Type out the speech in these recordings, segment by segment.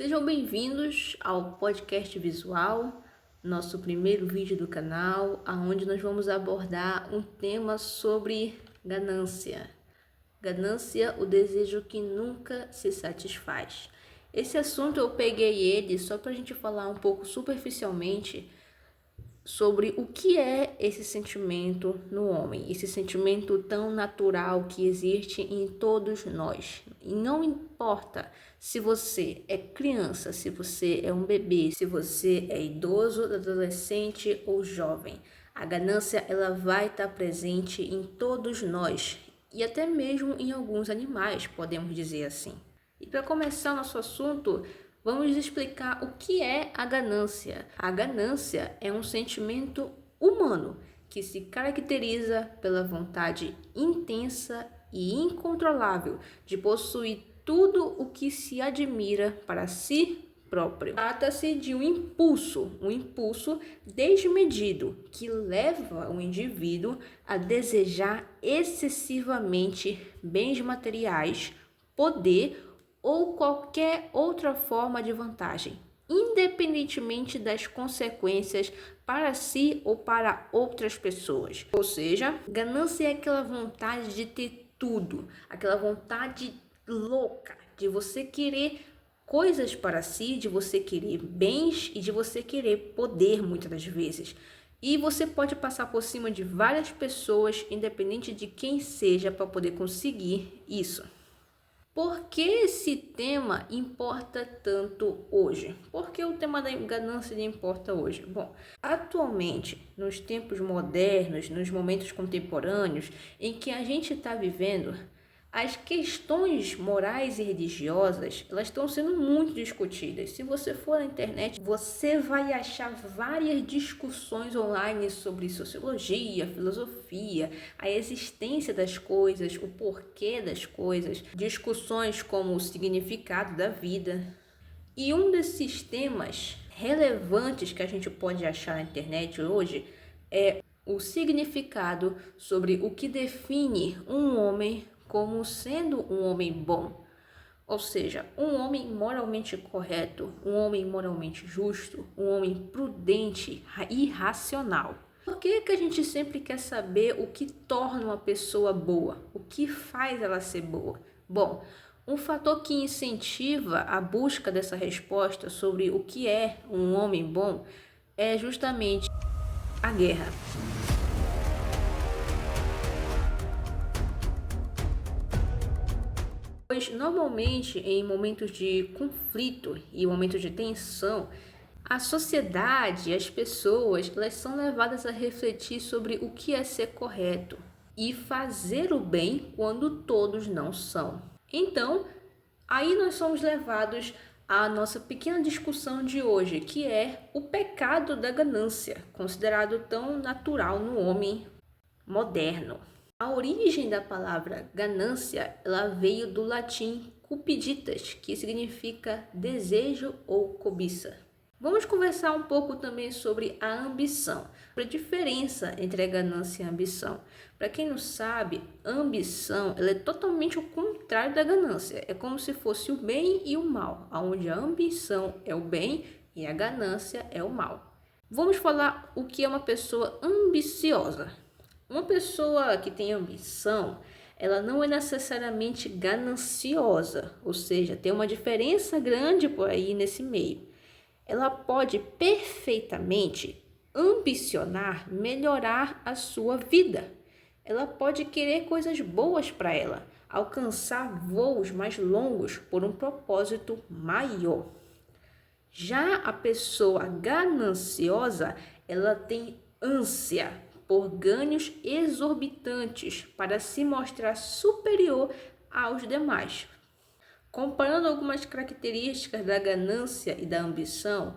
Sejam bem-vindos ao podcast visual, nosso primeiro vídeo do canal, onde nós vamos abordar um tema sobre ganância. Ganância, o desejo que nunca se satisfaz. Esse assunto eu peguei ele só para a gente falar um pouco superficialmente sobre o que é esse sentimento no homem, esse sentimento tão natural que existe em todos nós. E não importa se você é criança, se você é um bebê, se você é idoso, adolescente ou jovem, a ganância ela vai estar presente em todos nós e até mesmo em alguns animais, podemos dizer assim. E para começar o nosso assunto, vamos explicar o que é a ganância. A ganância é um sentimento humano que se caracteriza pela vontade intensa e incontrolável de possuir tudo o que se admira para si próprio. Trata-se de um impulso desmedido que leva o indivíduo a desejar excessivamente bens materiais, poder ou qualquer outra forma de vantagem, independentemente das consequências para si ou para outras pessoas. Ou seja, ganância é aquela vontade de ter tudo, aquela vontade louca de você querer coisas para si, de você querer bens e de você querer poder muitas das vezes. E você pode passar por cima de várias pessoas, independente de quem seja, para poder conseguir isso. Por que esse tema importa tanto hoje? Por que o tema da ganância importa hoje? Bom, atualmente, nos tempos modernos, nos momentos contemporâneos em que a gente está vivendo, as questões morais e religiosas, elas estão sendo muito discutidas. Se você for na internet, você vai achar várias discussões online sobre sociologia, filosofia, a existência das coisas, o porquê das coisas, discussões como o significado da vida. E um desses temas relevantes que a gente pode achar na internet hoje é o significado sobre o que define um homem como sendo um homem bom, ou seja, um homem moralmente correto, um homem moralmente justo, um homem prudente e racional. Por que a gente sempre quer saber o que torna uma pessoa boa? O que faz ela ser boa? Bom, um fator que incentiva a busca dessa resposta sobre o que é um homem bom é justamente a guerra. Pois normalmente em momentos de conflito e momentos de tensão, a sociedade, as pessoas, elas são levadas a refletir sobre o que é ser correto e fazer o bem quando todos não são. Então, aí nós somos levados à nossa pequena discussão de hoje, que é o pecado da ganância, considerado tão natural no homem moderno. A origem da palavra ganância, ela veio do latim cupiditas, que significa desejo ou cobiça. Vamos conversar um pouco também sobre a ambição, a diferença entre a ganância e a ambição. Para quem não sabe, a ambição ela é totalmente o contrário da ganância. É como se fosse o bem e o mal, onde a ambição é o bem e a ganância é o mal. Vamos falar o que é uma pessoa ambiciosa. Uma pessoa que tem ambição, ela não é necessariamente gananciosa, ou seja, tem uma diferença grande por aí nesse meio. Ela pode perfeitamente ambicionar melhorar a sua vida. Ela pode querer coisas boas para ela, alcançar voos mais longos por um propósito maior. Já a pessoa gananciosa, ela tem ânsia por ganhos exorbitantes para se mostrar superior aos demais. Comparando algumas características da ganância e da ambição,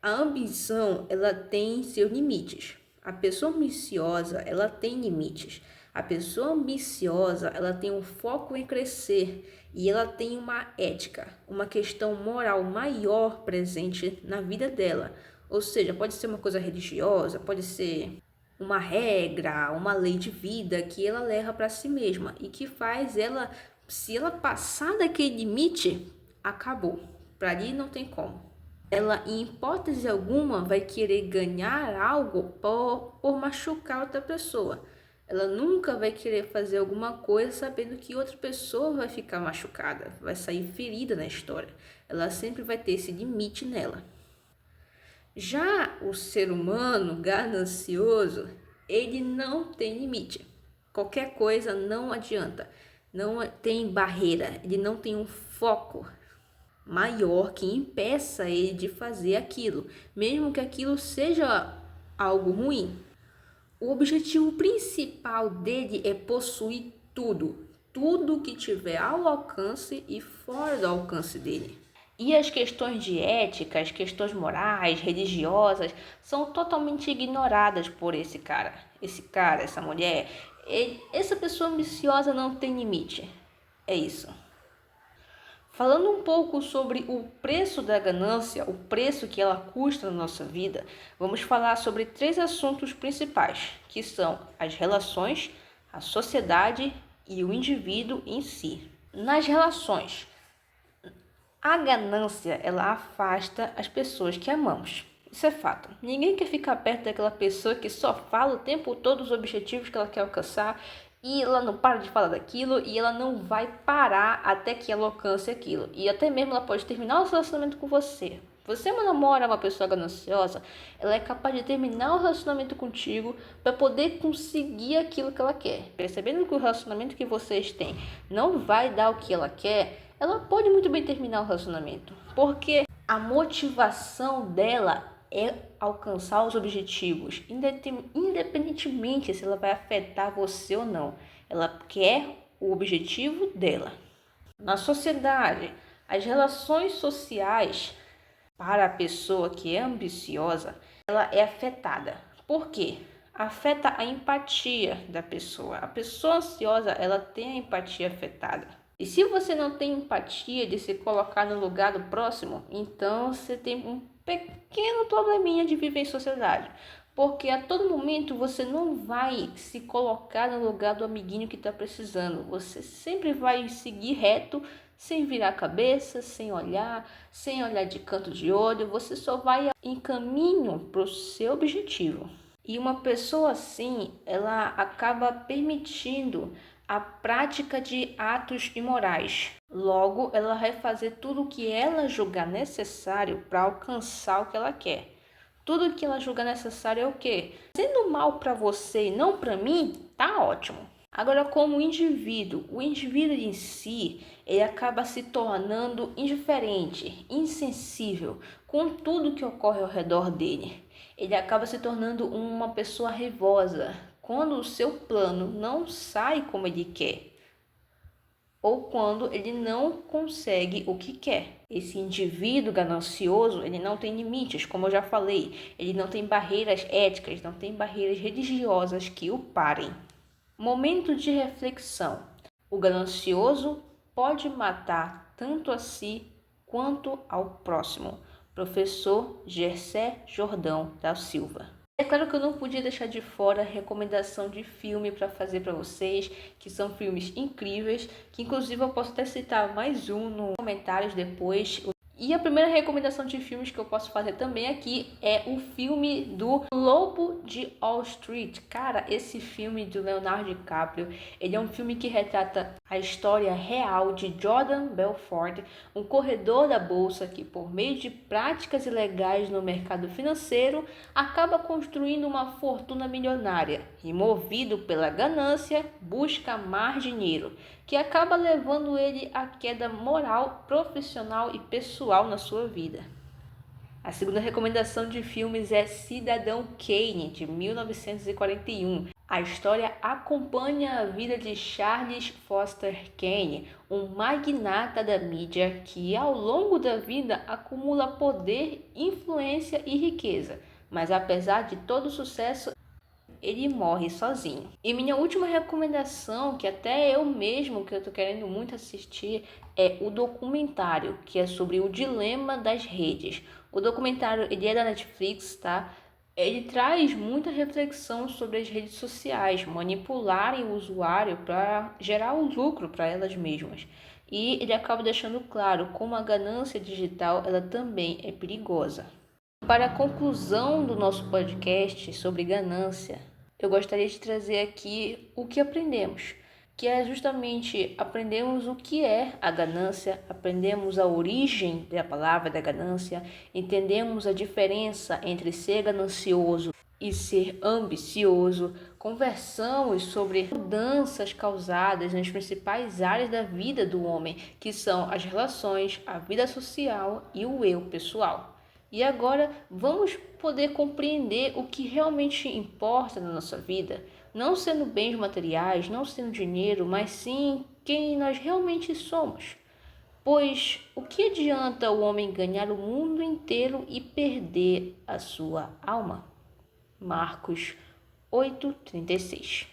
a ambição ela tem seus limites. A pessoa ambiciosa ela tem limites. A pessoa ambiciosa ela tem um foco em crescer e ela tem uma ética, uma questão moral maior presente na vida dela. Ou seja, pode ser uma coisa religiosa, pode ser uma regra, uma lei de vida que ela leva para si mesma e que faz ela, se ela passar daquele limite, acabou. Para ali não tem como. Ela, em hipótese alguma, vai querer ganhar algo por machucar outra pessoa. Ela nunca vai querer fazer alguma coisa sabendo que outra pessoa vai ficar machucada, vai sair ferida na história. Ela sempre vai ter esse limite nela. Já o ser humano ganancioso, ele não tem limite. Qualquer coisa não adianta. Não tem barreira, ele não tem um foco maior que impeça ele de fazer aquilo, mesmo que aquilo seja algo ruim. O objetivo principal dele é possuir tudo que tiver ao alcance e fora do alcance dele. E as questões de ética, as questões morais, religiosas, são totalmente ignoradas por esse cara, essa mulher. Essa pessoa ambiciosa não tem limite. É isso. Falando um pouco sobre o preço da ganância, o preço que ela custa na nossa vida, vamos falar sobre 3 assuntos principais, que são as relações, a sociedade e o indivíduo em si. Nas relações, a ganância, ela afasta as pessoas que amamos. Isso é fato. Ninguém quer ficar perto daquela pessoa que só fala o tempo todo os objetivos que ela quer alcançar e ela não para de falar daquilo e ela não vai parar até que ela alcance aquilo. E até mesmo ela pode terminar o relacionamento com você. Você namora uma pessoa gananciosa, ela é capaz de terminar o relacionamento contigo para poder conseguir aquilo que ela quer. Percebendo que o relacionamento que vocês têm não vai dar o que ela quer, ela pode muito bem terminar o relacionamento, porque a motivação dela é alcançar os objetivos, independentemente se ela vai afetar você ou não. Ela quer o objetivo dela. Na sociedade, as relações sociais para a pessoa que é ambiciosa, ela é afetada. Por quê? Afeta a empatia da pessoa. A pessoa ansiosa, ela tem a empatia afetada. E se você não tem empatia de se colocar no lugar do próximo, então você tem um pequeno probleminha de viver em sociedade. Porque a todo momento você não vai se colocar no lugar do amiguinho que está precisando. Você sempre vai seguir reto, sem virar a cabeça, sem olhar de canto de olho. Você só vai em caminho para o seu objetivo. E uma pessoa assim, ela acaba permitindo a prática de atos imorais. Logo, ela vai fazer tudo o que ela julgar necessário para alcançar o que ela quer. Tudo o que ela julga necessário é o quê? Sendo mal para você e não para mim, tá ótimo. Agora, como indivíduo, o indivíduo em si, ele acaba se tornando indiferente, insensível com tudo que ocorre ao redor dele. Ele acaba se tornando uma pessoa raivosa quando o seu plano não sai como ele quer, ou quando ele não consegue o que quer. Esse indivíduo ganancioso, ele não tem limites, como eu já falei, ele não tem barreiras éticas, não tem barreiras religiosas que o parem. Momento de reflexão. O ganancioso pode matar tanto a si quanto ao próximo. Professor Gessé Jordão da Silva. É claro que eu não podia deixar de fora a recomendação de filme para fazer para vocês, que são filmes incríveis, que inclusive eu posso até citar mais um nos comentários depois. E a primeira recomendação de filmes que eu posso fazer também aqui é o filme do Lobo de Wall Street. Cara, esse filme do Leonardo DiCaprio, ele é um filme que retrata a história real de Jordan Belfort, um corredor da bolsa que, por meio de práticas ilegais no mercado financeiro, acaba construindo uma fortuna milionária e, movido pela ganância, busca mais dinheiro, que acaba levando ele à queda moral, profissional e pessoal na sua vida. A segunda recomendação de filmes é Cidadão Kane, de 1941. A história acompanha a vida de Charles Foster Kane, um magnata da mídia que, ao longo da vida, acumula poder, influência e riqueza. Mas, apesar de todo o sucesso, ele morre sozinho. E minha última recomendação, que até eu mesmo que eu tô querendo muito assistir, é o documentário, que é sobre o dilema das redes. O documentário, ele é da Netflix, tá? Ele traz muita reflexão sobre as redes sociais, manipularem o usuário para gerar um lucro para elas mesmas. E ele acaba deixando claro como a ganância digital ela também é perigosa. Para a conclusão do nosso podcast sobre ganância, eu gostaria de trazer aqui o que aprendemos, que é justamente aprendemos o que é a ganância, aprendemos a origem da palavra da ganância, entendemos a diferença entre ser ganancioso e ser ambicioso, conversamos sobre mudanças causadas nas principais áreas da vida do homem, que são as relações, a vida social e o eu pessoal. E agora vamos poder compreender o que realmente importa na nossa vida, não sendo bens materiais, não sendo dinheiro, mas sim quem nós realmente somos. Pois o que adianta o homem ganhar o mundo inteiro e perder a sua alma? Marcos 8:36.